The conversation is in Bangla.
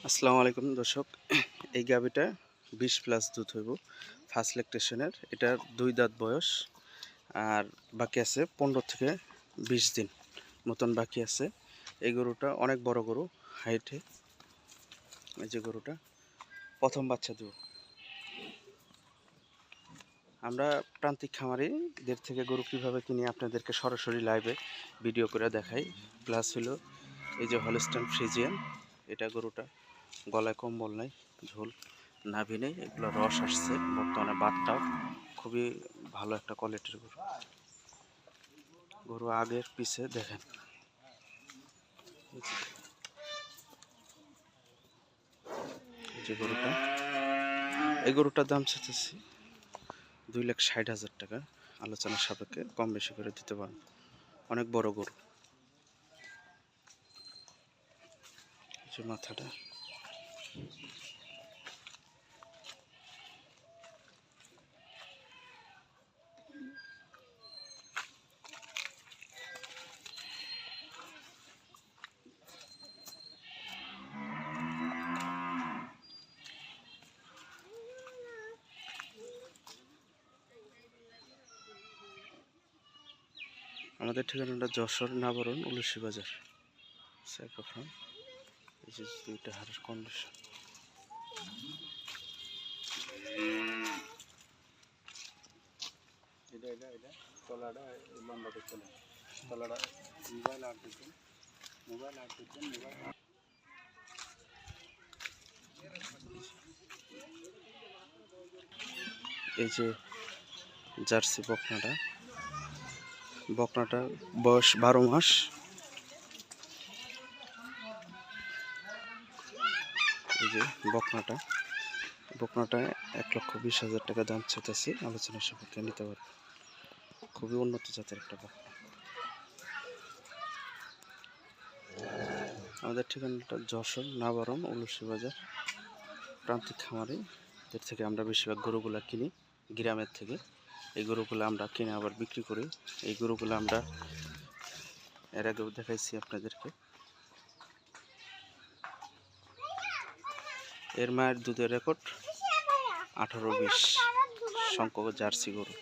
আসসালামু আলাইকুম দর্শক, এই গাভিটা 20+ দুধ হইব, ফার্স্ট ল্যাকটেশনের। এটার 2 দাঁত বয়স, আর বাকি আছে 15 থেকে 20 দিন মতন বাকি আছে। এই গরুটা অনেক বড় গরু, হাইটে। এই যে গরুটা প্রথম বাচ্চা দেব। আমরা প্রান্তিক খামারিদের থেকে গরু কীভাবে কিনে আপনাদেরকে সরাসরি লাইভে ভিডিও করে দেখাই। প্লাস হলো এই যে হলস্টাইন ফ্রিজিয়ান, এটা গরুটা গলায় কম্বল নাই, ঝোল নাভি নেই, এগুলো রস আসছে বর্তমানে। বাতটাও খুবই ভালো একটা কোয়ালিটির গরু। গরু আগের পিছে দেখেন। যে গরুটা, এই গরুটার দাম চাইতেছি 2,60,000 টাকা। আলোচনার সাপেক্ষে কম বেশি করে দিতে পারেন। অনেক বড় গরু। যে মাথাটা, আমাদের ঠিকানাটা যশোর নাবরণ উলুশি বাজার। এই যে দুইটা হাড়ের কন্ডিশন। এই যে জার্সি বকনাটার বয়স 12 মাস। এই যে বকনাটা 1,20,000 টাকা দাম চাইতেছি, আলোচনার সাপেক্ষে নিতে পারবে। খুবই উন্নত জাতের একটা বকনা। আমাদের ঠিকানাটা যশোর নাবরণ উলুশি বাজার। প্রান্তিক খামারিদের থেকে আমরা বেশিরভাগ গরুগুলা কিনি, গ্রামের থেকে। এই গরুগুলো আমরা কিনে আবার বিক্রি করি। এই গরুগুলো আমরা এর আগেও দেখাইছি আপনাদেরকে। এর মায়ের দুধের রেকর্ড 18-20 সংখ্যক জার্সি গরু।